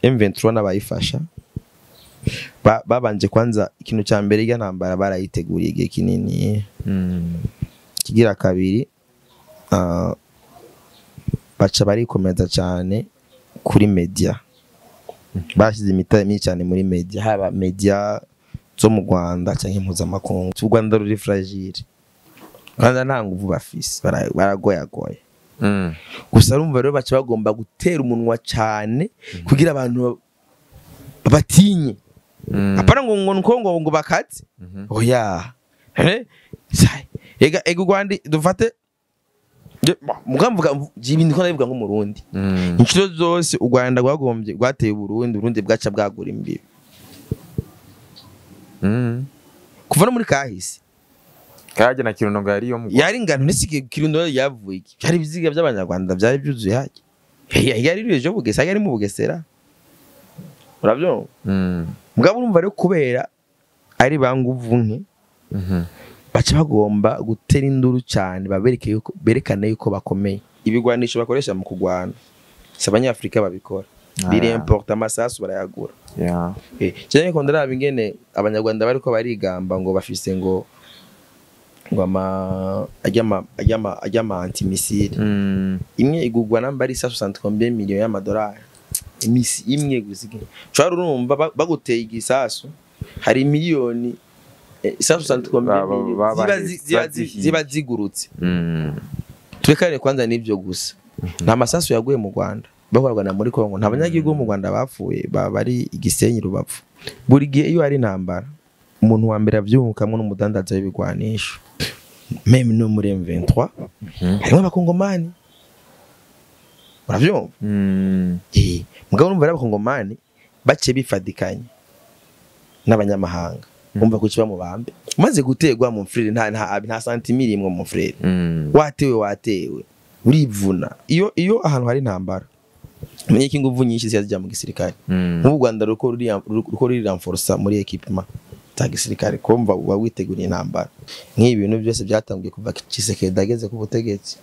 M23 n'abayifasha babanje kwanza ikintu cya mbere ya ntambara barayiteguriye igihe kinini. Kigira kabiri baca barikomeza cyane kuri media, bashyize imitami cyane muri media, haba media zo mu Rwanda cyangwa mpuzamakungu. U Rwanda ruri fragile, Rwanda nta nguvu bafise, baragoyagoye. Gusa urumva rero baca bagomba gutera umunwa cyane kugira abantu batinye. Apana ngo bakati oya ega Rwanda dufate mugamvuga ibindi ko ndabivuga nk'umurundi. Inshuro zose u Rwanda rwagombye rwateye Burundi bwaca bwagura imbibi kuva no muri kahise. Kaje na Kirundo ngo yari ngano nisige Kirundo yavuye iki byari biziga by'abanyarwanda byari byuzuye haje yari rijo Bugesera, yari mu Bugesera urabyo. Mugabo urumva rero kubera ari banguvu nke baca bagomba gutera induru cyane berekane yuko bakomeye. Ibigwanisho bakoresha mu kugwana s'abanyafrika babikora, biri important, amasasu barayagura. Cyane ko ndaraba ingene abanyarwanda bariko barigamba ngo bafise ngo ajyama anti-missile imwe igugwa namba ari 160 millions y'amadolari imisi imwe gusige. Cyo urumva baguteye igisasu hari miliyoni 160 millions ziba zigurutse. Turekane kwanza nivyo gusa nta masasu yaguye mu Rwanda, bakorana muri Kongo, nta banyagihugu mu Rwanda bapfuye bari Igisenyi, Rubavu. Buri gihe iyo ari ntambara umuntu wa mbere avyumukamwe n'umudandaza w'ibigwanisho, meme no muri M23 harimo abakongomani uravyumva. Mugabo urumva abakongomani bace bifadikanye n'abanyamahanga, umva ko kiba mu bambe maze gutegwa mu frere nta santimiri imwe mu frere watewe urivuna. Iyo ahantu hari ntambara menye ko inguvu nyinshi ziyajya mu gisirikare. Mu Rwanda ruko ruri renforcer muri equipment ta gisirikare, kumva uba witeguriye intambara. Nk'ibi bintu byose byatangiye kuva Tshisekedi dageze ku butegetsi.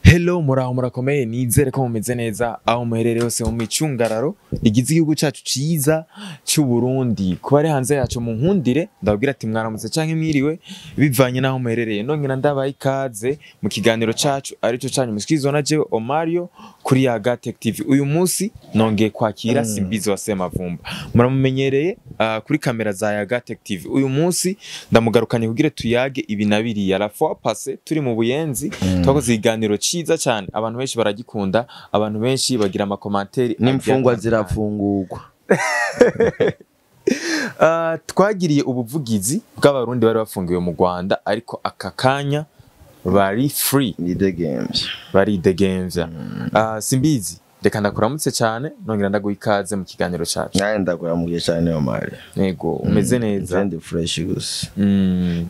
Hello muraho murakomeye, nizere ko mumeze neza aho muherereye hose mu micungararo igize igihugu cyacu ciza cy'u Burundi. Kuba ari hanze yacu mu nkundire ndabwira ati mwaramutse canke mwiriwe bivanye naho muherereye. Nongera ndabaye ikaze mu kiganiro cyacu arico cyanyu muskizwa na jewe Omario kuri Yaga Tech TV. Uyu munsi nongeye kwakira Simbizi wa Semavumba, muramumenyereye kuri kamera za Yaga Tech TV. Uyu munsi ndamugarukanye kugira tuyage ibi nabiri ya la fois passé turi mu Buyenzi twakoze iganiro ciza cyane, abantu benshi baragikunda, abantu benshi bagira ama commentaire n'imfungwa zirafungurwa. Twagiriye ubuvugizi bw'abarundi bari bafungiwe mu Rwanda ariko akakanya bari free, bari the games. Simbizi reka ndakuramutse cyane, nongera ndaguha ikaze mu kiganiro cyacu. Naye ndakuramukije cyane Omari. Yego umeze neza kandi fresh gusa.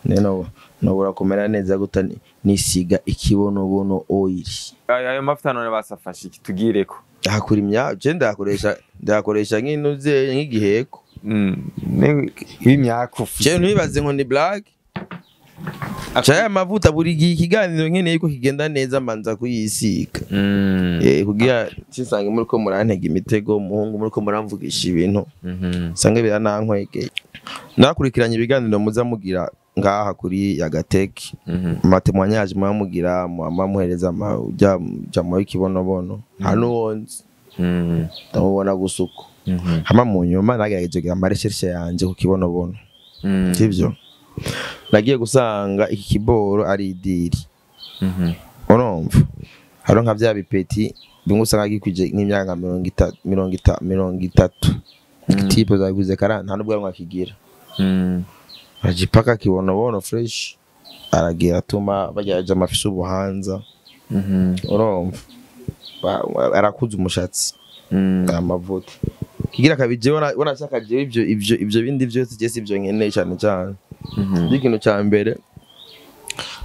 Neno nobura kumera neza guta nisiga ikibonobono oil. Ayo mafuta none basafashe kitugireko. Hakuri imya je ndakoresha nk'inuze nk'igiheko. Imyako. Je ntibaze ngo ni black. Chaya mavuta buri kiganiro nkeneye ko kigenda neza manza kuyisiga. Kugira cisange muri ko murantega imitego muhungu muri ko muramvugisha ibintu. Sange biranankwege. Nakurikiranye ibiganiro muza mugira ngaha kuri Yaga Tech. Amatemwanyaje mugira muhereza ujya mu kibonobono. Hano wonze. Ndabona gusuko. Hama mu nyuma nagerageje kugira amarecherche yanje ku kibonobono. Sivyo. Nagiye gusanga iki kiboro ari idiri. Urumva haro nka bya bipeti bingusanga gikwije nk'imyaka 30 tipo zaguze karanta nta nubwo mwakigira. Ajipaka kibonobono fresh aragira atuma bajyaje amafisi ubuhanza. Urumva arakuza umushatsi amavuta kigira kabije bona cyakaje ibyo bindi byose cyese ibyo nkeneye cyane cyane. Ikintu cya mbere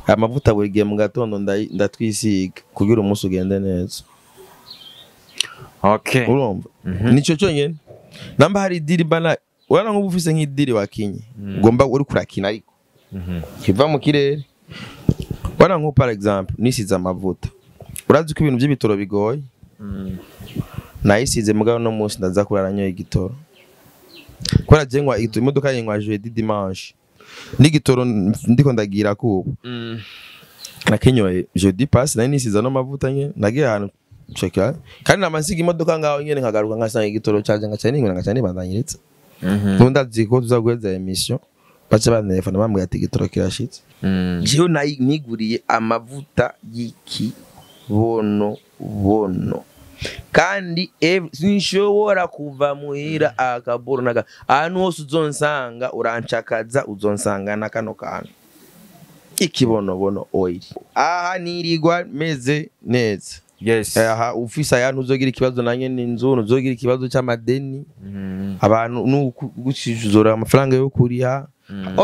amavuta buri gihe mu gatondo ndatwisiga kugira umunsi ugende neza. Okay. Urumva nico cyonyene namba hari diri bana wana ngo ufise nk'idiri wakinye ugomba uri kurakina ariko kiva mu kirere. Wana ngo par exemple nisiza amavuta urazi ko ibintu by'ibitoro bigoye. nayisize mugabo no munsi ndaza kurara nyoye igitoro kora jengwa imodoka yengwa jeudi dimanche n'igitoro ndiko ndagira kubo nakinyoye jeudi pass nari nisiza no mavuta nye nagiye ahantu cheka kandi namasiga imodoka ngaho nyene nkagaruka nkasanga igitoro cyaje ngacane ningo ngacane bandanyiritse ntundazi ko tuzaguheza emission bacha banelefona bambwiye ati igitoro kirashitse jewe niguriye amavuta y'ikibono kandi sinshobora kuva muhira akaboro naga ahantu hose uzonsanga urancakaza uzonsanga na kano kantu ikibono oil aha nirigwa meze neza yes aha ufisa ayantu uzogira ikibazo nanye n'inzu uzogira ikibazo cy'amadeni abantu n'ugucizora amafaranga yo kuriha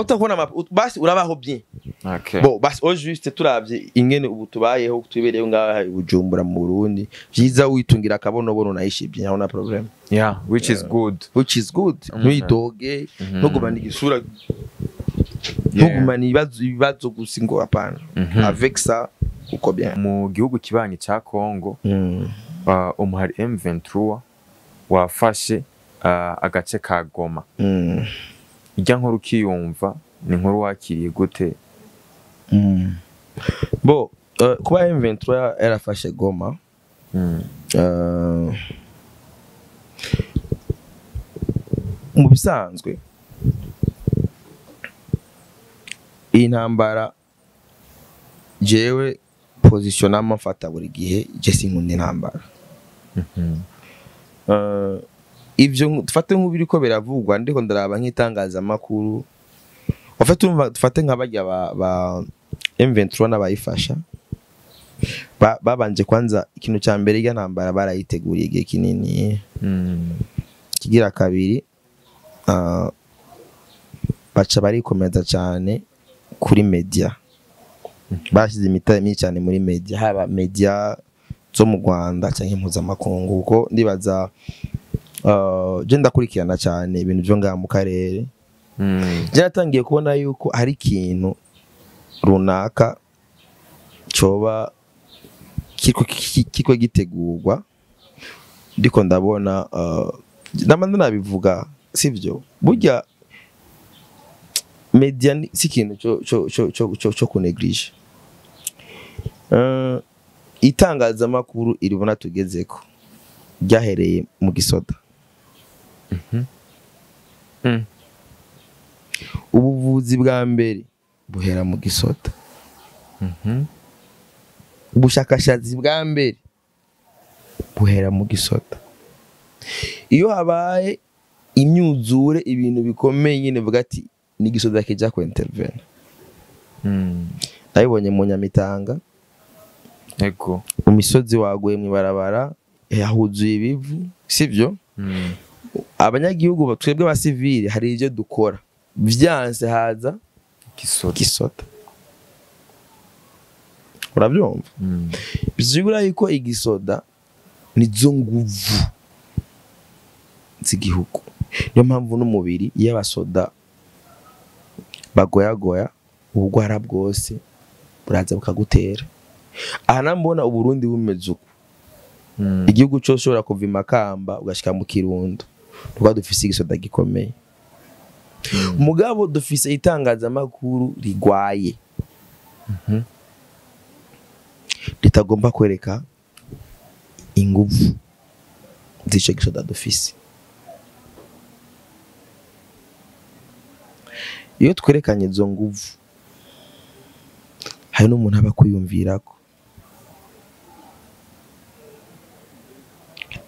utakubona basi urabaho bien okay bon basi au juste turavye ingene ubu tubayeho twibereye ngaha Bujumbura mu Burundi vyiza witungira akabono nayishibye nta problem yeah which is good ntuyidoge ntugumana igisura ntugumana ibibazo gusa ngo apana avec ça uko bien mu gihugu kibanyi ca Kongo umuhari M23 wafashe agace ka Goma ijya nkuru kiyumva ni nkuru wakiriye gute bo kuba M23 yarafashe Goma mu bisanzwe intambara jewe positionnement mfata buri gihe je sinkunda intambara ivyo dufate nk'ubiriko biravugwa ndiko ndaraba nk'itangaza makuru ofete dufate nk'abarya ba M23 n'abayifasha babanje kwanza ikintu cya mbere ya ntambara barayiteguriye igihe kinini kigira kabiri baca barikomeza cyane kuri media bashize imitami cyane muri media haba media zo mu Rwanda cyangwa mpuzamakungu kuko ndibaza je ndakurikirana cyane ibintu byo ngaha mu karere je natangiye kubona yuko hari ikintu runaka coba kiko gitegurwa ndiko ndabona ndamanda nabivuga sivyo burya media si ikintu cyo kuneglige itangazamakuru iribona tugezeko ryahereye mu gisoda ubuvuzi bwa mbere buhera mu gisoda ubushakashatsi bwa mbere buhera mu gisoda iyo habaye imyuzure ibintu bikomeye nyine vuga ati ni gisoda kija ku intervene nabibonye mu Nyamitanga ego umisozi waguye mu barabara yahuzuye ibivu sivyo abanyagihugu twebwe ba civile hari ivyo dukora vyanse haza gisoda urabyumva bizigura yuko igisoda nizo nguvu z'igihugu niyo mpamvu n'umubiri y'abasoda bagoyagoya ubugwara bwose buraza bukagutera aha nambona uburundi bumeze uko igihugu cyose ushobora kuva Makamba ugashika mu Kirundo rwa dufise igisoda gikomeye mugabo dufise itangazamakuru rigwaye litagomba kwereka inguvu z'ico gisoda dufise iyo twerekanye izo nguvu hari n'umuntu aba kwiyumvirako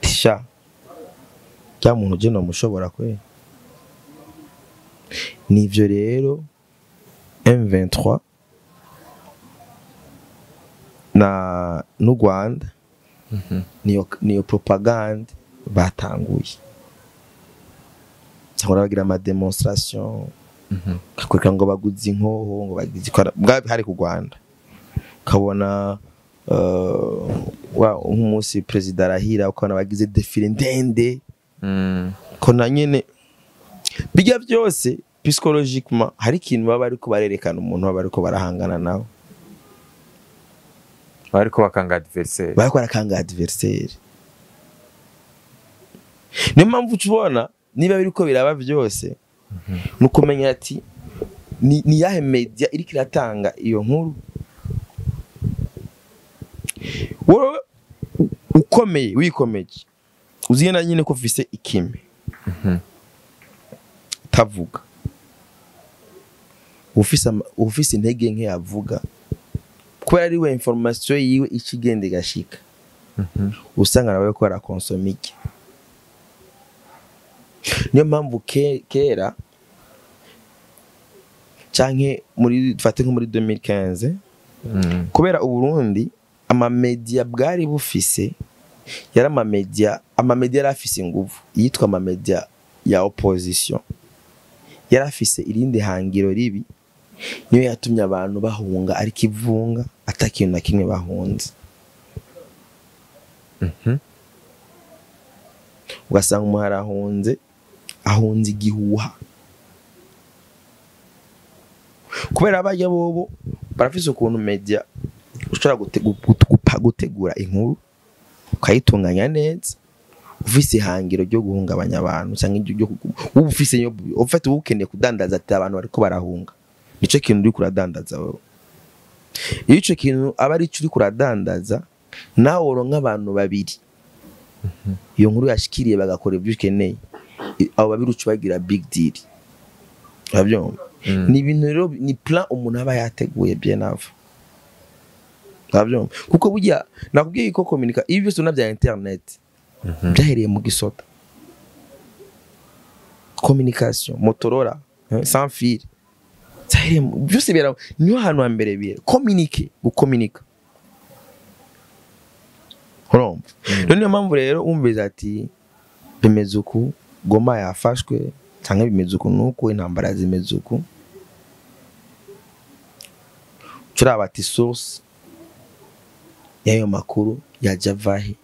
tisha kya muntu je no mushobora kwe nivyo rero M23 na n'u Rwanda niyo propaganda batanguye cyangwa bagira ama demonstration kakweka ngo baguze inkoho ngo bagize hari ku Rwanda kabona nk'umunsi president arahira ukabona bagize defile ndende ko na nyene bijya byose psychologiquement hari ikintu baba ariko barerekana umuntu baba ariko barahangana nawe bariko bakanga adversaire barakanga adversaire niyo mpamvu ucubona niba biriko biraba byose nukumenya ati ni yahe media iri kiratanga iyo nkuru wowe ukomeye wikomeje uziyena nyine ko ufise ikime tavuga ufise intege nke yavuga kubera ari we information yiwe ikigende gashika usanga nawe ko arakonsoma iki niyo mpamvu kera canke muri dufate nko muri 2015 kubera uburundi amamedia bwari bufise yari amamedia yari afise inguvu yitwa amamedia ya opposition yari afise irindi hangiro ribi niyo yatumye abantu bahunga ari kivunga atakintu na kimwe bahunze ugasanga umuhara ahunze igihuha kubera abajya bobo barafise ukuntu media ushobora gutegura inkuru ukayitunganya neza ufise ihangiro ryo guhungabanya abantu cyangwa iryo ufise ufite ukeneye kudandaza ati abantu bariko barahunga nico kintu uri kuradandaza wowe iyo ico kintu aba ari cyo uri kuradandaza nawe uronka abantu babiri iyo nkuru yashikiriye bagakora ibyo ukeneye abo babiri ucubagira big deal abyumva ni ibintu rero ni plan umuntu aba yateguye bien avant abyumva kuko burya nakubwiye ko communica ibi byose unavya internet byahereye mu gisota communication Motorola sans fil zahereye byose bera niyo hantu hambere bire gucommunica urumva niyo mpamvu rero umveza ati bimeze uku Goma yafashwe cyangwa bimeze uku nuko intambara zimeze uku turaba ati source yayo makuru ya Javahi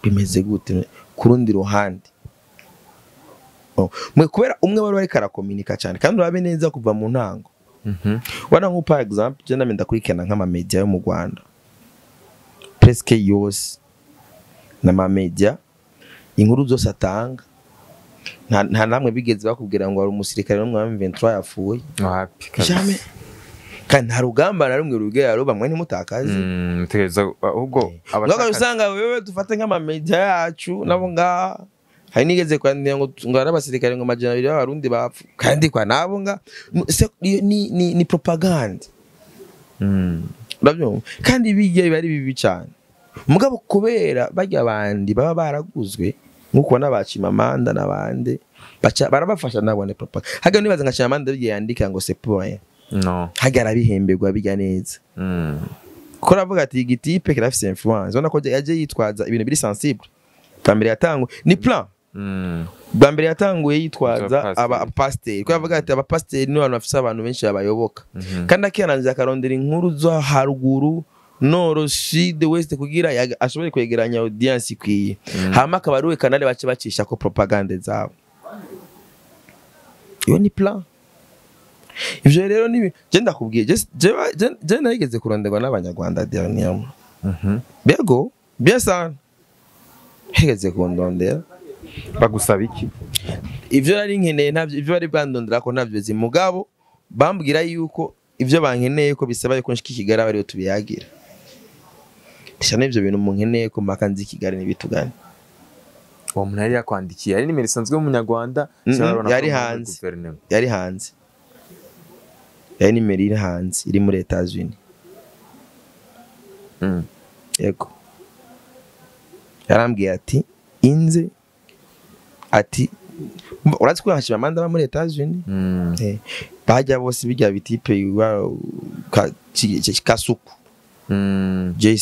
bimeze gute kurundi ruhande mwe kubera umwe wari karakomunika cyane kandi urabe neza kuva mu ntango wana nko par exemple je ndamenda kurikena nk'ama media yo mu Rwanda presque yose na ma media inkuru zose atanga nta namwe bigeze bakubwira ngo ari umusirikare no mu 23 yafuye jamais kandi nta rugamba na rumwe rugera ruba mwe ntimutakaze mutegeza ahubwo abashaka usanga wewe dufate nk'ama media yacu nabo nga hari nigeze kwandika ngo ari abasirikare ngo majana 2 y'abarundi bapfu kandi kwa nabo nga ni propaganda urabyo kandi bigiye bari bibi cyane mugabo kubera bajya abandi baba baraguzwe nkuko n'abacimamanda nabande barabafasha nabone propaganda haga nibaza nka Chimamanda bigiye yandika ngo c'est pour rien no hagara bihembegwa bijya neza ko ravuga ati igitipe kirafise influence ubona ko yaje yitwaza ibintu biri sensible bambere yatangu ni plan bambere yatanguye yitwaza aba pasteur ko yavuga ati aba pasteur ni abantu bafise abantu benshi babayoboka kandi akirangiza akarondera inkuru zo haruguru noro sud west kugira ashobore kwegeranya audience kwiye hama akabaruwe kanale bace bacisha ko propaganda zabo iyo ni plan ivyo rero ni je ndakubwiye je narigeze kuronderwa n'abanyarwanda dernièrement bego bien sana hegeze kundondera bagusaba iki ivyo nari nkeneye ntabyo ivyo bari bandondera ko ntabyo zi mugabo bambwira yuko ivyo bankeneye ko bisaba yuko nshiki Kigali bari tubiyagira cyane ivyo bintu mu nkeneye ko makanzi Kigali nibitugane uwo muntu yari yakwandikiye ari nimero isanzwe mu Nyarwanda yari hanze yani nimero iri hanze iri muri Etats-Unis yego yarambwiye ati inze ati urazi ko Chimamanda muri Etats-Unis bajya bose bijya bitipe kasuku J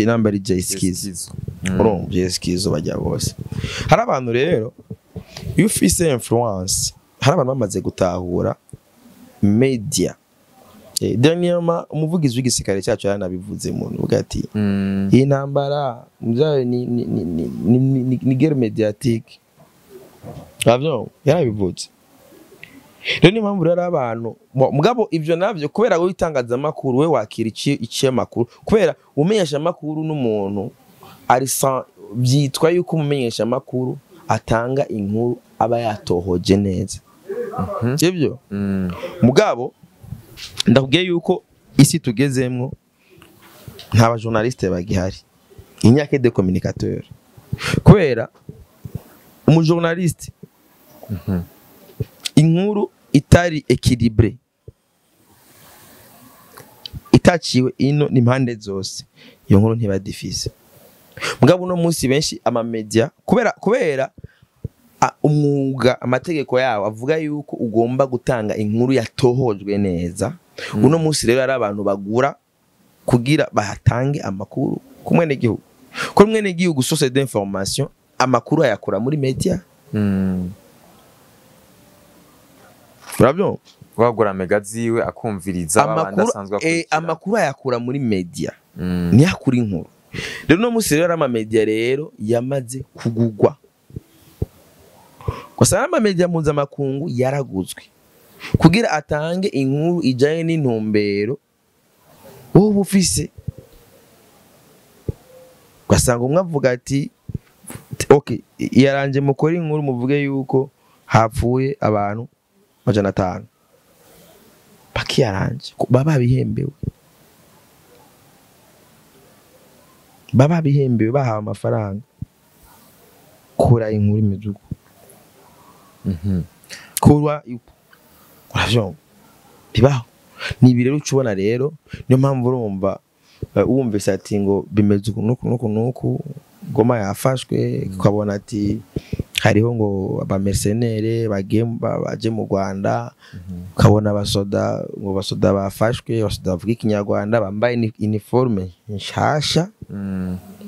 number J-Skis J-Skis bajya bose hari abantu rero iyo ufise influence hari abantu bamaze gutahura media dernièrement umuvugizi w'igisirikare cyacu yaranabivuze mu nuvuga ati iyi ntambara ni guerre médiatique avyo yarabivuze rero ni mpamvu rero abantu mugabo ivyo navyo kubera go itangaza makuru we wakira iki makuru kubera umenyesha makuru n'umuntu ari byitwa yuko umumenyesha makuru atanga inkuru aba yatohoje neza. Sibyo? Mugabo ndakubwiye yuko isi tugezemwo nta ba journaliste bagihari. Inyake de communicateur. Kubera umujournaliste inkuru itari équilibré itaciwe ino n'impande zose iyo nkuru ntiba difficile. Mugabo no munsi benshi ama media kubera umwuga amategeko yawo avuga yuko ugomba gutanga inkuru yatohojwe neza. Uno munsi rero ari abantu bagura kugira bahatange amakuru ku mwene gihugu. Ko mwene gihugu source d'information amakuru ayakura muri media. Urabyo wagura mega ziwe akumviriza abandi asanzwe akurikira. Amakuru ayakura muri media. Ni yakura inkuru. Rero no munsi rero ama media rero yamaze kugugwa. Gusa ama media mpuzamakungu yaraguzwe kugira atange inkuru ijanye n'intumbero wowe ufise. Gasanga umwe avuga ati okay yaranje mukora inkuru muvuge yuko hapfuye abantu 500 paki yaranje baba bihembewe bahawe amafaranga kura inkuru imizugo. Kurwa uravyo bibaho ni ibirero ucubona rero niyo mpamvu urumva wumvise ati ngo bimeze nuko goma yafashwe ukabona ati hariho ngo aba mercenaires baje mu Rwanda ukabona abasoda ngo basoda bafashwe basoda bavuga ikinyarwanda bambaye uniforme nshasha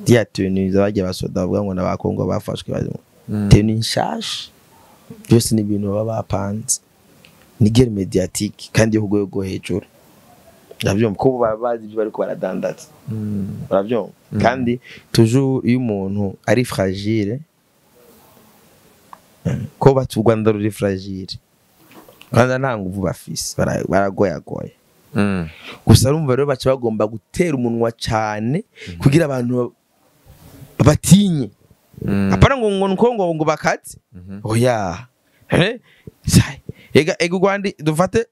diatuniza baje basoda bavuga ngo n'abakongo bafashwe teni nshasha byose ni ibintu baba bapanze ni guerre médiatique kandi yo rwego hejuru. Ndavyumva ko babazi ibyo bariko baradandaza. Uravyumva kandi toujours iyo umuntu ari fragile ko batu Rwanda ruri fragile kandi nta nguvu bafise baragoyagoye. Gusa urumva rero baca bagomba gutera umunwa cyane kugira abantu batinye. Apana ngo bakatse. Oya. Ega Rwanda dufate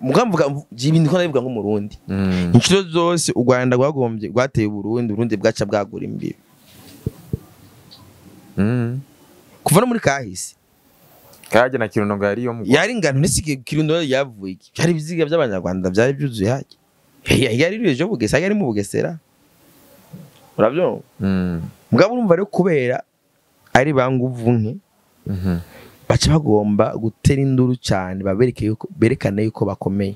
mugamvuga ibindi ko nabivuga nk'umurundi. Inshuro zose u Rwanda rwagombye rwateye Burundi bwaca bwagura imbibi. Kuva no muri kahise. Kaje na Kirundo ngari yo mu. Yari ngano nisige Kirundo yavuye iki. Byari biziga by'abanyarwanda byari byuzuye haje. Yari rijo bugesa yari mu Bugesera. Uravyo? Mugabo urumva rero kubera ari banguvu nke. Baca bagomba gutera induru cyane babereke yuko berekane yuko bakomeye.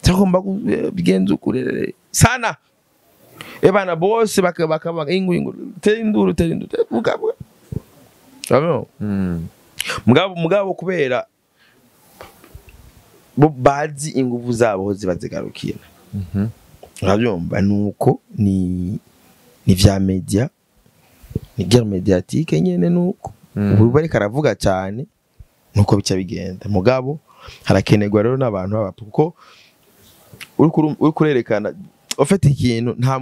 Tagomba bigenza ukurere sana. Ebana bose bakabaga ingu tera induru mugabo. Abo. Mugabo kubera bo bazi inguvu zabo zibazigarukira. Urabyumva nuko ni vya media ni guerre médiatique nyene nuko ubu bari karavuga cyane nuko bica bigenda. Mugabo harakenerwa rero n'abantu b'abapu kuko uri kurerekana ufite ikintu nta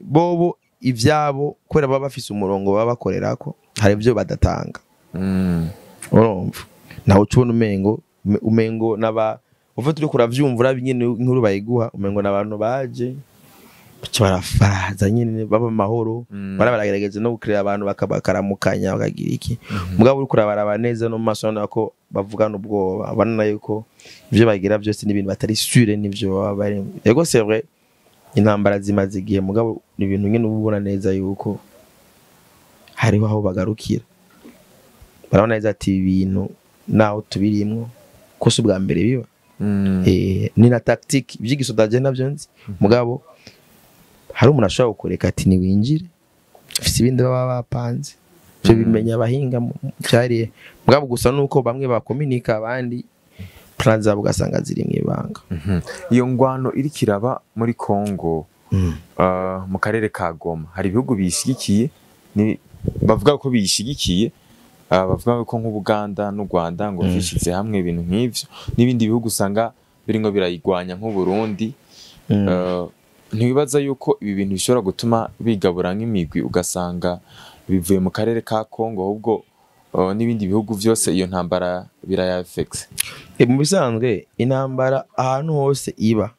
bobo ivyabo kwera baba bafise umurongo baba bakorerako hari ibyo badatanga. Urumva naho ucubona umengo naba ufite uri kuravyumvura nyene inkuru bayiguha umengo nabantu baje barafaza nyine baba mahoro baragerageza no gukira abantu bakabakaramukanya bakagira iki. Mugabo uri kurabara neza no maso nako bavugana ubwoba abana yuko ivyo bagira byose n'ibintu batari sure n'ivyo baba bari. Yego c'est vrai intambara zimaze igihe mugabo ni ibintu nyine ubona neza yuko hariho aho bagarukira. Barabona neza ati ibintu naho tubirimwo ko si ubwa mbere biba. Ni na tactique by'igisodaje navyo nzi mugabo hari umuntu ashobora gukoreka ati ni winjire ufite ibindi baba bapanze byo bimenya abahinga cyariye mugabo gusa nuko bamwe bakomunika abandi plan zabo gasanga ziri mu ibanga. Iyo ngwano iri kiraba muri Kongo mu karere ka Goma hari ibihugu bishigikiye ni bavuga ko bishigikiye bavuga ko nk'Ubuganda n'u Rwanda ngo bishize hamwe ibintu nk'ivyo n'ibindi bihugu usanga biringo birayigwanya nk'u Burundi ntibibaza yuko ibi bintu bishobora gutuma bigabura nk'imigwi ugasanga bivuye mu karere ka Congo ahubwo n'ibindi bihugu byose iyo ntambara birayafekse. Mu bisanzwe intambara ahantu hose iba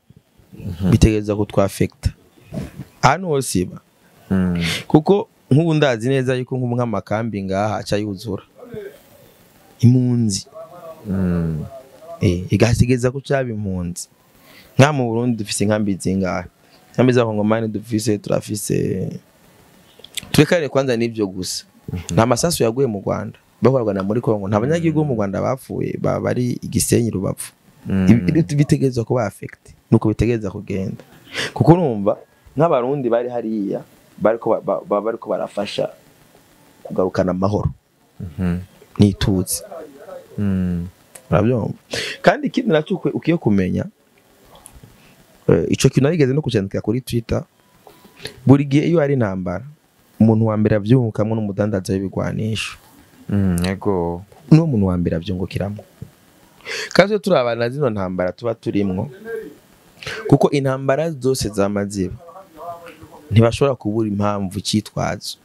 bitegereza kutwafekta ahantu hose iba kuko nk'ubu ndazi neza yuko nk'amakambi ngaha aca yuzura impunzi igasigeza ko cyaba impunzi nka mu Burundi dufise inkambi zingahe inkambi z'abakongomani dufise turafise turekane kwanza n'ibyo gusa nta masasu yaguye mu Rwanda bakorana muri Kongo nta banyagihugu mu Rwanda bapfuye bari Igisenyi Rubavu bitegereza ko affect nuko bitegereza kugenda kuko urumva nk'abarundi bari hariya bariko barafasha kugarukana amahoro n'ituze urabyumva kandi ikindi nacyo ukiye kumenya ico kintu narigeze no kucandika kuri Twitter buri gihe iyo ari intambara umuntu wa mbere avyungukamwe n'umudandaza w'ibigwanisho yego no muntu wa mbere avyungukiramo kaje turabana zino ntambara tuba turimwo kuko intambara zose zamaziba ntibashobora kubura impamvu cyitwazo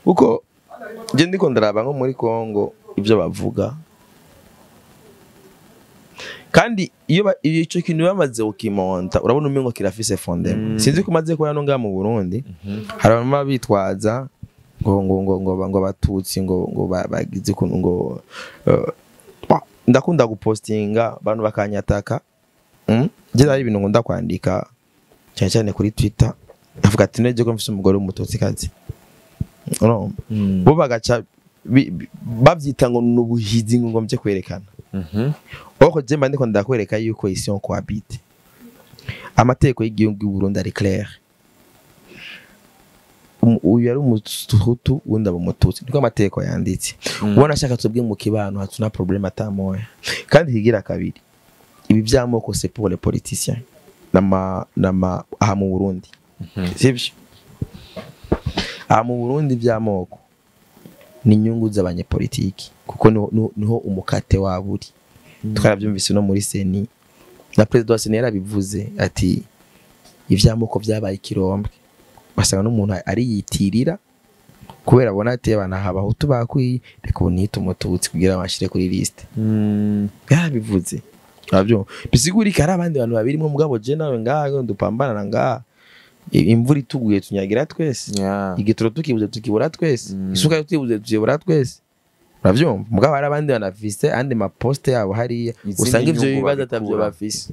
kuko je ndiko ndaraba nko muri Kongo ibyo bavuga kandi iyo ico kintu bamaze ukimonta urabona umengo kirafise fondement sinzi ko maze ko yano nga mu Burundi hari abama bitwaza ngo batutsi ngo bagize ngo ndakunda gupostinga abantu bakanyataka je ari ibintu ngunda kwandika cyane cyane kuri Twitter avuga ati neje ko mfise umugore w'umututsi kazi bo bagaca bavyita ngo nubuhizi ngo mje kwerekana oko je mbandiko ndakwereka yuko isi on cohabite amateko y'igihugu y'u Burundi ari clair uyu yari umututu wunda bumututsi niko amateko yanditse ubona ashaka tubwe mu kibano hatuna problem atamoya kandi higira kabiri ibi byamoko c'est pour les politiciens nama aha mu Burundi sivyo aha mu Burundi byamoko ni inyungu z'abanyepolitiki kuko niho umukate waburi twarabyumvise no muri seni na president wa seni yarabivuze ati ivyamoko byabaye ikirombe basanga n'umuntu ari yitirira kubera abona ati abana habahutu bakwiye reka bonita umututsi kugira abashire kuri liste yarabivuze abyo bisigura ikara abandi bantu babirimo mugabo je nawe ngaho ndupambana ngaha imvura ituguye tunyagira twese igitoro tukibuze tukibura twese isuka tukibuze tukibura twese uravyumva mugabo hari abandi banafise andi maposte yabo hariya usanga ivyo bibaza atavyo bafise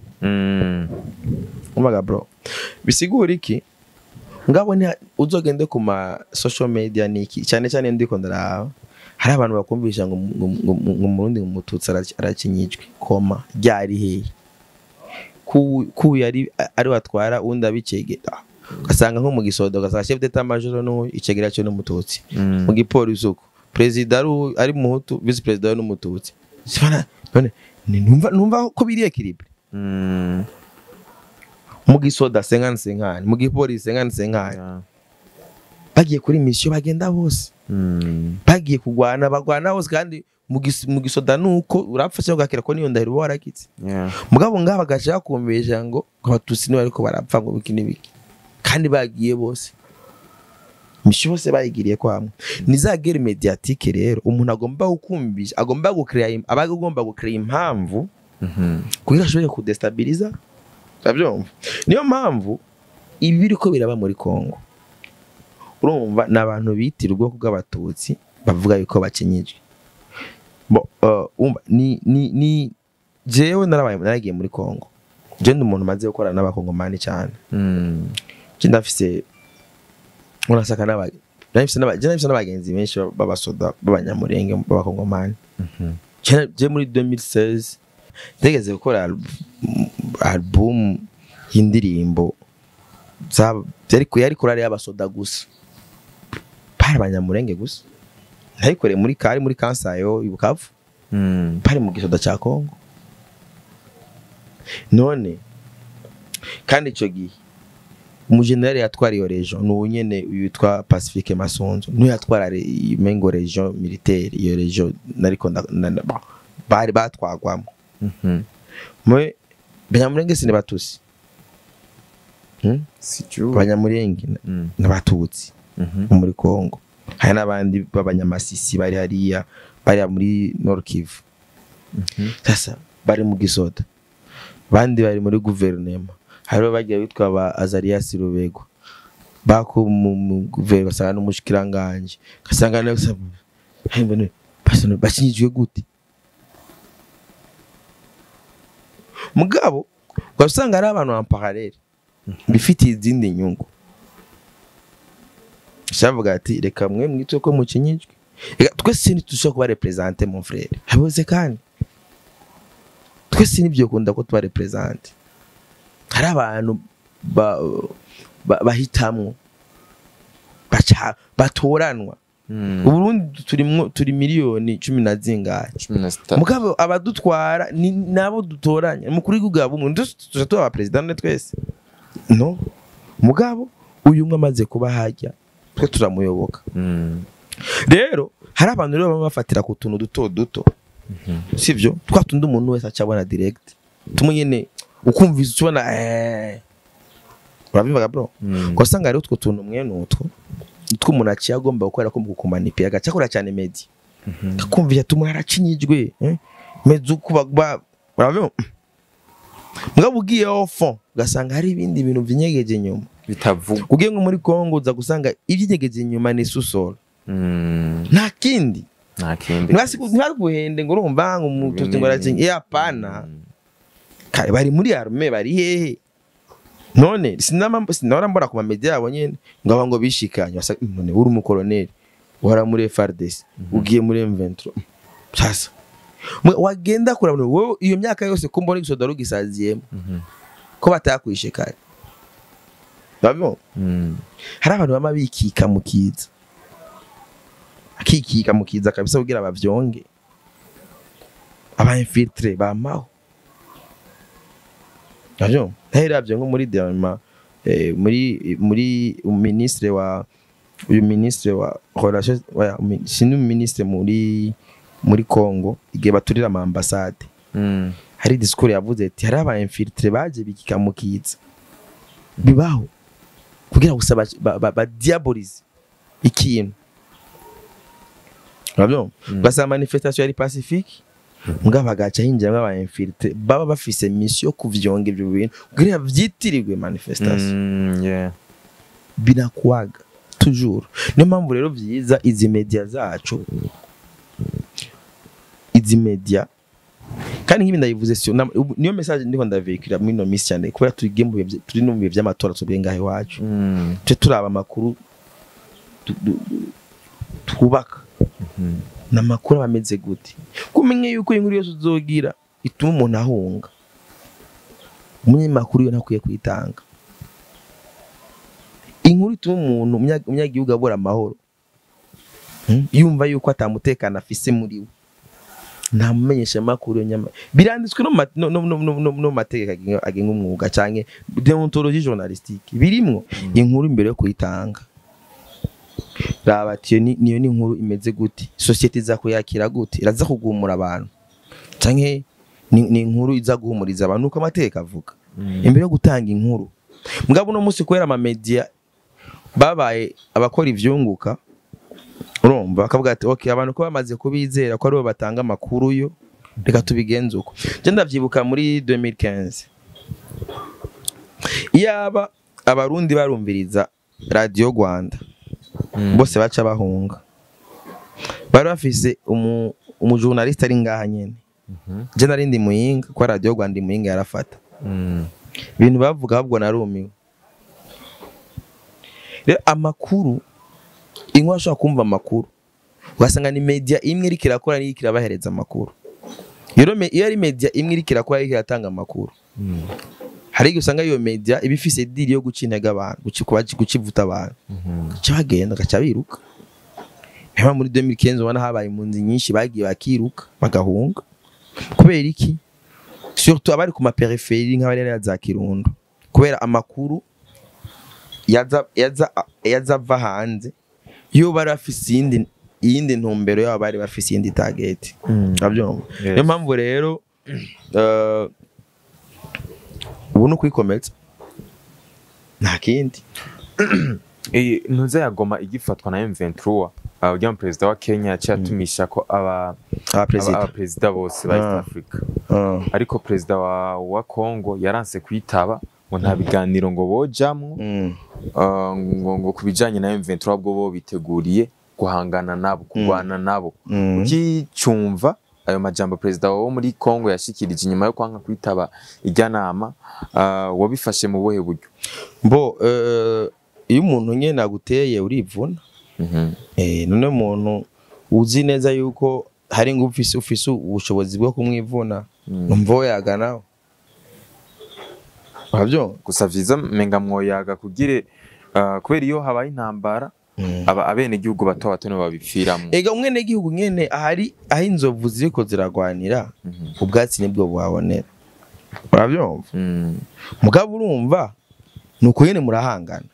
umaga bro bisigura iki ngabo ni uzogende ku ma social media niki cyane cyane ndiko ndaraba hari abantu bakumvisha ngo Murundi umututsi arakinyijwe koma ryari hehe ku yari ari watwara undi abicegera gasanga nko mu gisodo gasanga chef d'état major no icegera cyo n'umututsi mu gipolisi uko president ari muhutu vice president n'umututsi sibana none numva ko biri equilibre mu gisoda 50 mu gipolisi 50 bagiye kuri mission bagenda bose bagiye kugwana bagwana bose kandi mu gisoda nuko urapfa cyo gakira ko niyo ndahiro warakitse mugabo ngaba gashaka kumbeja ngo abatutsi ni bariko barapfa ngo biki kandi bagiye bose mishi bose bayigiriye kwa hamwe nizagere mediatique rero umuntu agomba gukumbisha agomba gukreya impamvu kugira ashobore kudestabiliza tabyumva niyo mpamvu ibi biriko biraba muri Kongo urumva nabantu bitirwa kug'abatutsi bavuga yuko bakenyije bo ni jewe naragiye muri Kongo je ndi umuntu maze gukora n'abakongomani cyane je ndafise urasaka nabafise n'abagenzi benshi babasoda b'abanyamurenge b'abakongomani je muri 2016 ndegeze gukora album y'indirimbo yari kurari y'abasoda gusa pari abanyamurenge gusa ntayikoreye muri Kansayo ibukavu pari mu gisoda cya Kongo none kandi ico gihe umujenerali yatwara iyo region n'unyene yitwa Pacifique Masonzo no yatwara imengo region militaire iyo region nariko bari batwagwamo mwe Banyamurenge sine batusi Sijui. abanyamurenge n'abatutsi muri Kongo hari n'abandi b'abanyamasisi bari hariya bari muri Nord Kivu sasa bari mu gisoda bandi bari muri guverinoma hariho bagiye bitwa ba Azarias Rubego bako mu guverinoma basanga n'umushikiranganje kasanga neza mbone bashinyijwe gute mugabo ugasanga ari abantu en parallèle bifitiye izindi nyungu shavuga ati reka mwe mwitwe ko mukinyijwe twese nitushaka kuba representer mon frère haboze kandi twese nibyo kunda ko tuba representer hari abantu bahitamwo batoranwa Uburundi turi miliyoni 10 na zingahe mugabo abadutwara ni nabo dutoranya mukuri kugaba umuntu tuje tuba president twese no mugabo uyu umwe amaze kuba hajya twe turamuyoboka rero hari abantu rero bafatira ku tuntu duto sivyo twatundi umuntu wese acabona direct tumunyene ukumviza ubona urabivuga bro kosanga rero utwo tuntu mwe n'utwo umuntu aciye agomba gukora ko mukumanipira gacakora cyane media kakumvira tumuntu aracinyijwe mezu kuba urabivuga mugabo ugiye ofo gasanga hari ibindi bintu vinyegeje nyuma bitavuga ugiye nko muri Kongo uza gusanga ibyinyegeje nyuma ni susoro nta kindi ntibasiguhende ngo urumva ngo umutuzi ngo aracinye hapana kare bari muri arme bari hehe none sinora mbora ku media yabo nyene ngaba ngo bishikanye none uri umukoloneli wara muri FARDC ugiye muri M23 sasa wagenda kurabona wowe iyo myaka yose ko mbona igisoda rugisaziyemo ko batakwishe kare babyo hari abantu bama bikika mukiza akikika mukiza kabisa kugira abavyonge aba infiltre bamaho babyo ntayiravye ngo muri derma muri ministre wa uyu ministre wa relation wa sinu ministre muri Kongo igihe baturira ama ambassade hari discours yavuze ati hari aba infiltre baje bikika mukiza bibaho kugira gusaba ba diabolize ikintu babyo basa manifestation yari pacifique ngaba gacha hinja ngaba infiltre baba bafise mission kuvyonga ibyo bintu kugira vyitirirwe manifestation binakuaga toujours niyo mpamvu rero vyiza izi media zacu izi media kandi nk'ibi ndayivuze niyo message ndiko ndavekira muri no miss cyane kubera turi no mu bihe by'amatora tubengahe wacu twe turaba makuru twubaka namakuru ameze gute kumenye yuko inkuru yose uzogira ituma umuntu ahunga umunyamakuru yo nakwiye kwitanga inkuru ituma umuntu umunyagihugu abura amahoro yumva yuko atamutekana afise muri we nta mumenyesha makuru nyama biranditswe no mategeko agenga umwuga canke deontologie journalistique birimwo inkuru imbere yo kuyitanga rabatiyo niyo ni inkuru imeze gute societe za kuyakira gute iraza kugumura abantu canke ni inkuru iza guhumuriza abantu uko amategeko avuga imbere yo gutanga inkuru mugabo no musi kwera ama media babaye abakora ivyunguka urumva akavuga ati okay abantu ko bamaze kubizera ko ari bo batanga makuru yo reka tubigenze uko je ndavyibuka muri 2015 iyaba abarundi barumviriza radio Rwanda bose baca bahunga bari bafise umujournaliste ari ngaha nyene je narindi muyinga ko radio Rwanda muyinga yarafata ibintu bavuga ahubwo narumiwe rero amakuru inkwa ashaka kumva amakuru ugasanga ni media imwe iri kirakora ni kirabahereza amakuru iyo ari media imwe iri kirakora iri kiratanga amakuru hari igihe usanga iyo media ibifise diri yo gucintega abantu gucivuta abantu cyagenda gacabiruka hema muri 2015 ubona habaye impunzi nyinshi bagiye bakiruka bagahunga kubera iki surtout abari ku ma peripherie nk'abari za Kirundo kubera amakuru yaza va hanze yo bari bafise iyindi ntumbero yabo bari bafise iyindi target abyumva niyo mpamvu rero ubu no kwikomeza nta kindi. Ntuze ya Goma igifatwa na M23 ujya mu president wa Kenya yaciye atumisha ko abaperezida bose ba East Africa ariko president wa Congo yaranse kwitaba ngo nta biganiro ngo bojamwo ngo kubijanye na M23 ahubwo bo biteguriye guhangana nabo kurwana nabo. Ukicumva ayo majambo president wo muri Congo yashikirije inyuma yo kwanka kwitaba ijya nama wabifashe mu bohe buryo? Mbo iyo umuntu nyene aguteye urivuna. None umuntu uzi neza yuko hari ngo ufise ubushobozi bwo kumwivuna numva yaganaho. Urabyo gusa vyiza menga mwoyaga kugire kubera iyo habaye intambara abene gihugu bato bato no babipfiramo. Ega umwene gihugu nyene ahari aho inzovu ziriko ziragwanira ubwatsi nibwo bwabonera. Urabyumva? Mugabo urumva nuko nyene murahangana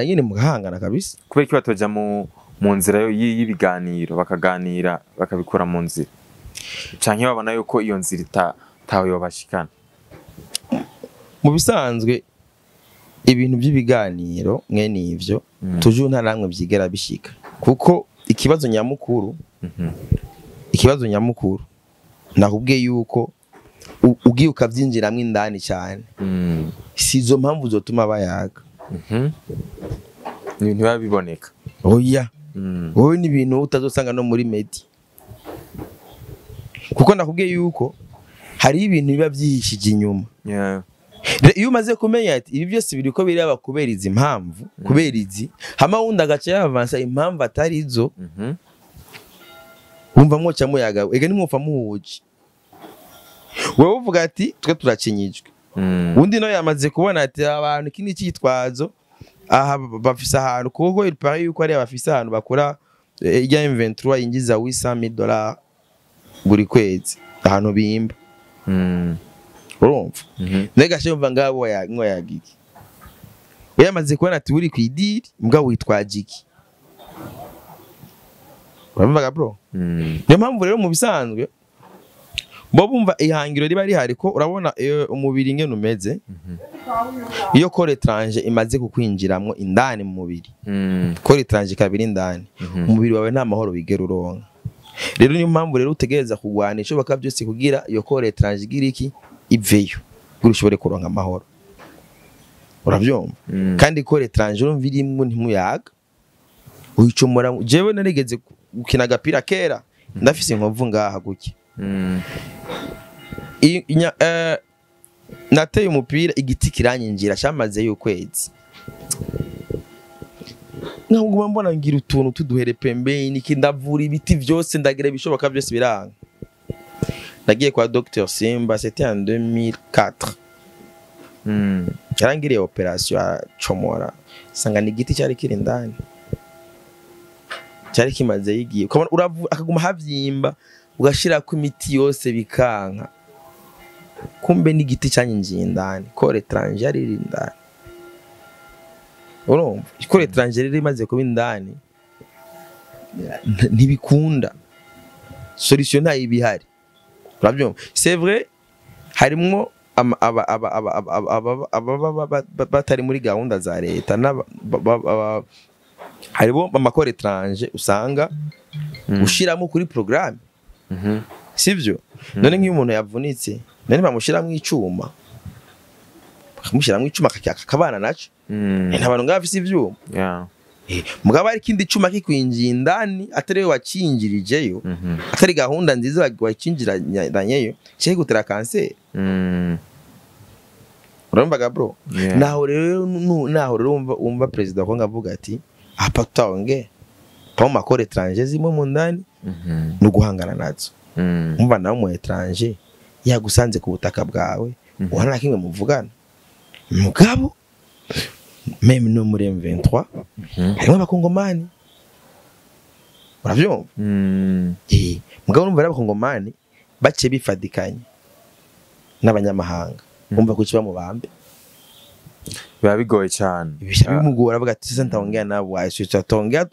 nyine mugahangana kabisa. Kubera ko batoja mu nzira y'ibiganiro bakaganira bakabikora mu nzira canke babona yuko iyo nzira tawe yobashikana. Mu bisanzwe ibintu by'ibiganiro mwene ivyo tujuru nta namwe byigera bishika kuko ikibazo nyamukuru nakubwiye yuko ugiye ukavyinjiramwe indani cyane sizo mpamvu zotuma bayaga. Ni ibintu babiboneka. Oya. Wowe ni ibintu utazosanga no muri media. Kuko nakubwiye yuko hari ibintu biba byihishije inyuma. Iyo umaze kumenya ati ibi byose biriko biraba kubera izi impamvu kubera izi hama wundi agace yavansa impamvu atari izo wumva mwoca muyaga ega nimwumva muhuje. Wewe uvuga ati twe turacinyijwe. Undi no yamaze kubona ati abantu kindi cyitwazo aha bafisa ahantu kuko il paraît yuko ari abafisa ahantu bakora ijya M23 yinjiza $800 buri kwezi ahantu bimba. Urumva? Nega shemva ngabo yagiki. Yamaze kubona ati uri kwidiri mbwa witwaje iki. Urumva bro? Niyo mpamvu rero mu bisanzwe bo bumva ihangiro riba rihari ko urabona umubiri ngene umeze. Iyo kore étranger imaze kukwinjiramo indani mu mubiri. Kore étranger kabiri indani. Umubiri wawe nta mahoro bigera uronka. Rero niyo mpamvu rero utegereza kugwana ico baka byose kugira iyo kore étranger igira iki iveyo urushobore kuronka amahoro. Uravyumva? Kandi kore étranger urumva irimwe ntimuyaga. Uyicomora jewe narigeze gukina agapira kera ndafise inkovu ngaha guki. Nateye umupira igiti kiranyinjira cyamaze y'ukwezi. Nkaguma mbona ngira utuntu tuduhere pembeni kindavura ibiti byose ndagira bishoboka byose biranga. Nagiye kwa Dr Simba c'était en 2004. Yarangiriye operation ya chomora. Sanga ni igiti cyari kiri ndani. Cyari kimaze yigiye. Akaguma havyimba ugashira ku imiti yose bikanka. Kumbe ni igiti cyanyinjiye indani. Kore étranger ari indani. Urumva? Kore étranger rimaze kuba indani. Ntibikunda. Solution nta ibihari. Urabyumva? C'est vrai harimo batari muri gahunda za leta haribo amakore étranger usanga ushiramo kuri programme. Sivyo? None nk'iyo umuntu yavunitse none bamushiramo icuma bakamushiramo icuma kakabana naco ntabantu ngafise ivyuma. Mugabo ari kindi cuma kikwinjiye indani atari wacinjirijeyo atari gahunda nziza wacinjiranyeyo cyo gutera cancer. Urumva bro? Naho rero umva president ko ngavuga ati apa taonge pa makore étranger zimo mu ndani no guhangana nazo. Umva nawe mu étranger yagusanze ku butaka bwawe uhana kimwe muvugana. Mugabo même no muri M23 harimo abakongomani. Uravyumva? Mugabo numva abakongomani bace bifadikanye n'abanyamahanga. Umva kuki bamubambe biba bigoye cyane. Bimugora avuga ati sasa ntaongea nabo waisho tutaongea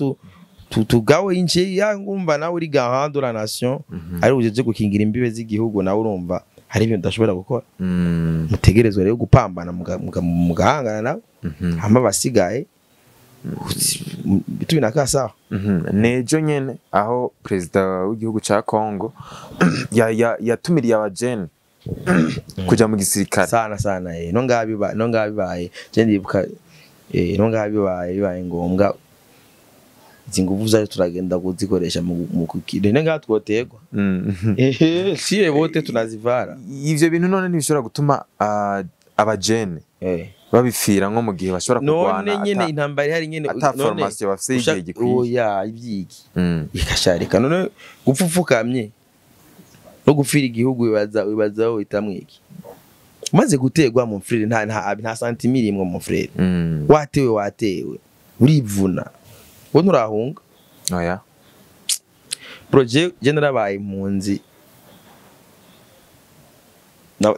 tugawe inje yangu umva nawe uri grande la nation ari ujeje gukingira imbibe z'igihugu nawe urumva hari ibintu udashobora gukora mutegerezwa rero gupambana mugahangana nabo hama basigaye bitubina sawa. Nejo nyene aho president w'igihugu ca Congo yatumiriye abajene kuja mu gisirikare sana no ngabibaye je ndibuka no ngabibaye ngombwa zinguvu zayo turagenda kuzikoresha mu kukire nenga twotegwa siye bote tunazivara ivyo bintu none ntibishobora gutuma abajene babifira nko mu gihe bashobora kurwana none nyene intambara hari nyene ata formation bafise igihe gikwiye oya ivyiki ikasharika none gupfufukamye no gufira igihugu wibazaho itamwiki maze gutegwa mu frere nta santimiri imwe mu frere watewe urivuna wo nturahunga oya project generabaye impunzi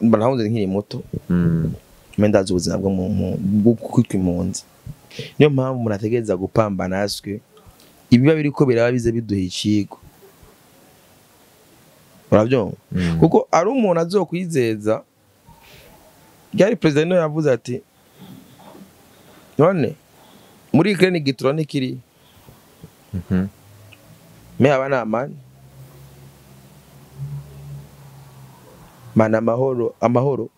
nahunze nkiri muto mendaza ubuzima bwo kwitwa impunzi niyo mpamvu umuntu ategereza gupambana aswe ibiba biriko biraba bize biduha icigo uravyumva kuko ari umuntu azokwizeza byari president no yavuze ati none muri Ukraine gitrone kiri me abana amani mana amahoro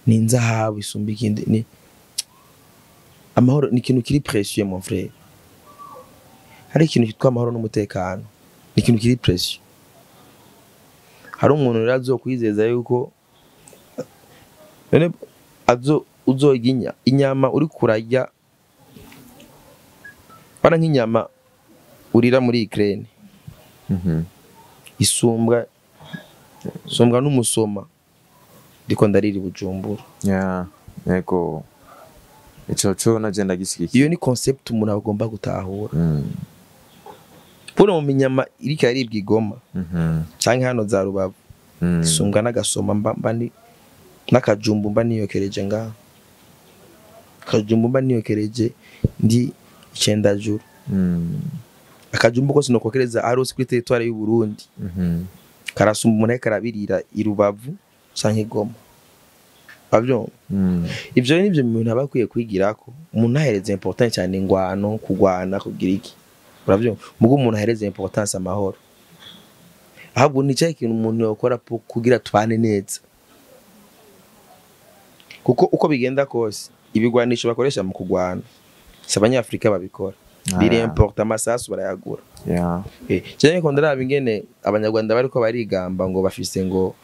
ni nzahabu isumba ikindi ni amahoro ni ikintu kiri précieux mon frère hari ikintu kitwa amahoro n'umutekano ni ikintu kiri précieux hari umuntu rero azokwizeza yuko none uzoginya inyama uri kurajya bana nk'inyama urira muri Ukraine isumbwa n'umusoma ndiko ndariri Bujumbura yego ico nagenda gishyigikiye iyo ni concept umuntu agomba gutahura puro mu minyama irika yaribwa igoma canke hano za Rubavu isumbwa n'agasoma mbandi n'akajumbu mba niyokereje ngaho akajumbu mba niyokereje ndi icendajuru akajumbu kose nokokereza arose kuri territoire y'u Burundi karasumba umuntu karabirira irubavu canke igoma bavyo ivyo nivyo umuntu abakwiye kwigirako umuntu ahereza important cyane ingwano kugwana kugira iki uravyo mugo umuntu ahereza importance amahoro ahubwo ni cyo ikintu umuntu yakora kugira tubane neza kuko uko bigenda kose ibigwanisho bakoresha mu kugwana s'abanyafrika babikora biri important amasasu barayagura cyane ko ndaraba ingene abanyarwanda bariko barigamba ngo bafise ngo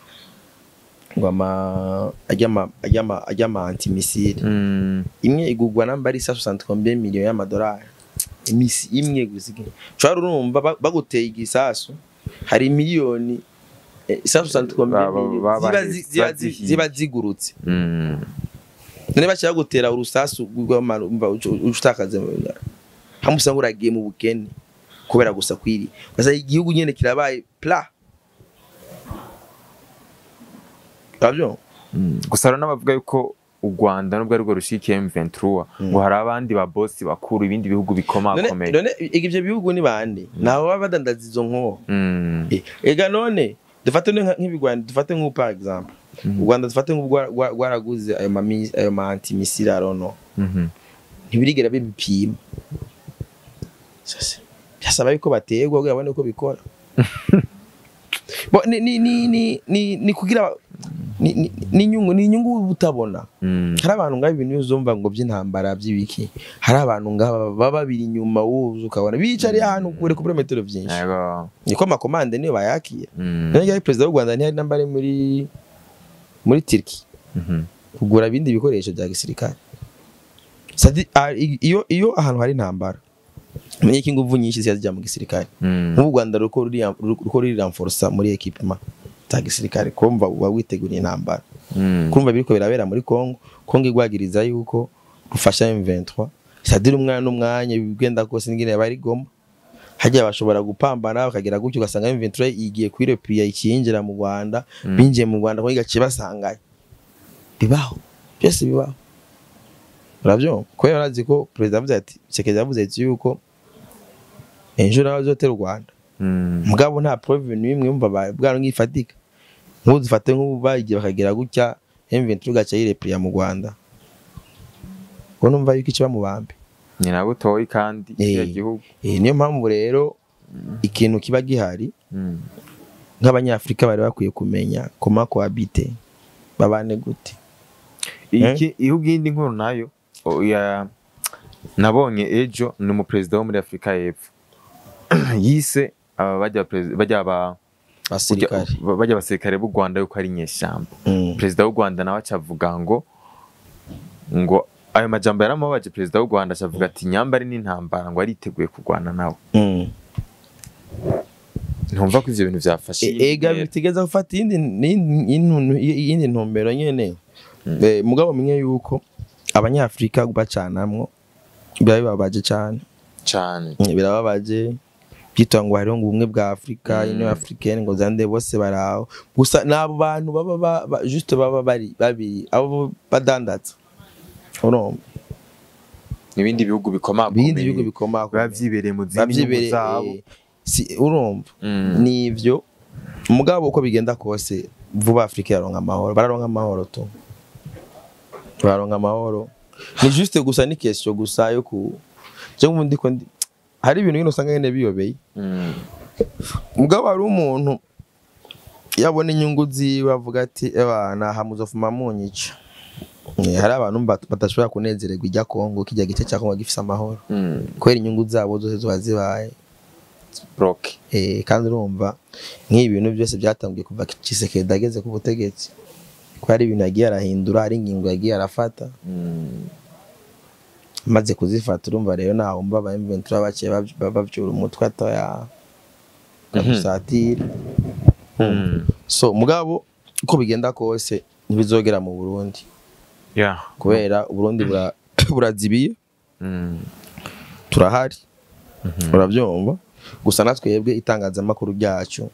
ajama antimissile imwe igugwa namba ari 160 millions y'amadolari imisi imwe guzige cyo urumva baguteye igisasu hari miliyoni 160 millions ziba zigurutse none bashaka gutera urusasu rw'umva ucutakaze hamusanga uragiye mu bukene kubera gusa kwiri basa igihugu nyene kirabaye pla Abyo gusa n'abavuga yuko u Rwanda nubwo ari rwo rushikiye M23 ngo hari abandi ba boss bakuru ibindi bihugu bikomakomeye none igivye bihugu ni bande naho badandaza izo nko ega none dufate nk'ibigwanda dufate nko par exemple u Rwanda dufate nk'ubwaraguze ayo ma antimissile arono ntibirigera bibipima sase byasaba yuko bategwa kugira abone uko bikora bo ni kugira ni nyungu utabona hari abantu ngaho ibintu uzumva ngo by'intambara by'ibiki hari abantu ngaho baba biri nyuma wuzu ukabona bicari ahantu kure ku birometero byinshi niko makomande niyo bayakiye none president w'u Rwanda ntihari nambare muri Turkey kugura ibindi bikoresho bya gisirikare iyo ahantu hari intambara menye iki nguvu nyinshi ziyajya mu gisirikare mu Rwanda ruko ruri renforcer muri equipment ta gisirikare kumva witeguriye intambara kumva biriko birabera muri Congo igwagiriza yuko rufasha M23 sadira umwana n'umwanya bigenda kose ngine bari Goma hajya bashobora gupambana bakagira gutyo ugasanga M23 igiye kwirepia ikinjira mu Rwanda binjiye mu Rwanda ko igace basangaye bibaho byose bibaho uravyo ko yarazi ko president avuze ati Tshisekedi yavuze yuko enjura bazotera u Rwanda mugabo nta prove n'imwe yumva bwaro ngifatika nk'ubu dufate nk'ubu bagiye bakagira gutya M23 gaca yirepriya mu Rwanda ko numva yuko ikiba mu bambe ni nabo toyi kandi ya gihugu niyo mpamvu rero ikintu kiba gihari nk'abanyafrika bari bakwiye kumenya koma ko habite babane gute iki ihugindi nkuru nayo nabonye ejo ni mu president wo muri Afrika y'Epfo yise bajya abasirikare b'u Rwanda yuko ari nyeshyamba president w'u Rwanda nawe acavuga ngo ayo majambo yaramubaje president w'u Rwanda acavuga ati nyambari n'intambara ngo ariteguye kurwana nawe ntumva ko ivyo bintu vyafashe ega bitegeza gufata iyindi ntumbero nyene mugabo menye yuko abanyafrika bacanamwo birababaje cyane birababaje byitwa ngo hariho ngo ubumwe bwa Afrika ino Africaine ngo zande bose baraho gusa nabo bantu baba juste baba bari abo badandatsa urumva ibindi bihugu bikoma bavyibereye mu zindi zabo si urumva nivyo mugabo uko bigenda kose vuba Afrika yaronka amahoro bararonka amahoro to baronka amahoro ni juste gusa ni question gusa yo ku je mundi ko hari ibintu ngino sanga nyene biyobeye mugabo ari umuntu yabona inyungu ziwe avuga ati ebana hamuzofuma munyica hari abantu batashobora kunezererwa ijya Kongo kijya gice cya Kongo gifise amahoro kwera inyungu zabo zose zibaye broke kandi urumva nk'ibintu byose byatangiye kuva Tshisekedi ageze ku butegetsi ko hari ibintu yagiye arahindura ari ingingo yagiye arafata maze kuzifata urumva rero naho mba ba M23 baciye bavyura umutwe atoya kabusatira so mugabo uko bigenda kose ntibizogera mu Burundi kubera Burundi burazibiye turahari uravyumva gusa natwebwe itangazamakuru ryacu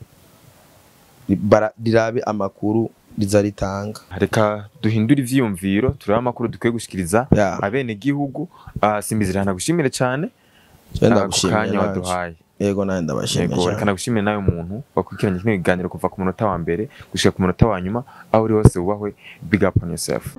rirabe amakuru rizaritanga reka duhindura ivyiyumviro turaba amakuru dukwiye gushikiriza abene gihugu simbizirana gushimire cyane ndagushimira waduhaye yego nawe ndabashimira reka nagushimire nayo muntu wakurikiranye kino kiganiro kuva ku munota wa mbere gushika ku munota wa nyuma aho uri hose ubahwe big up on yourself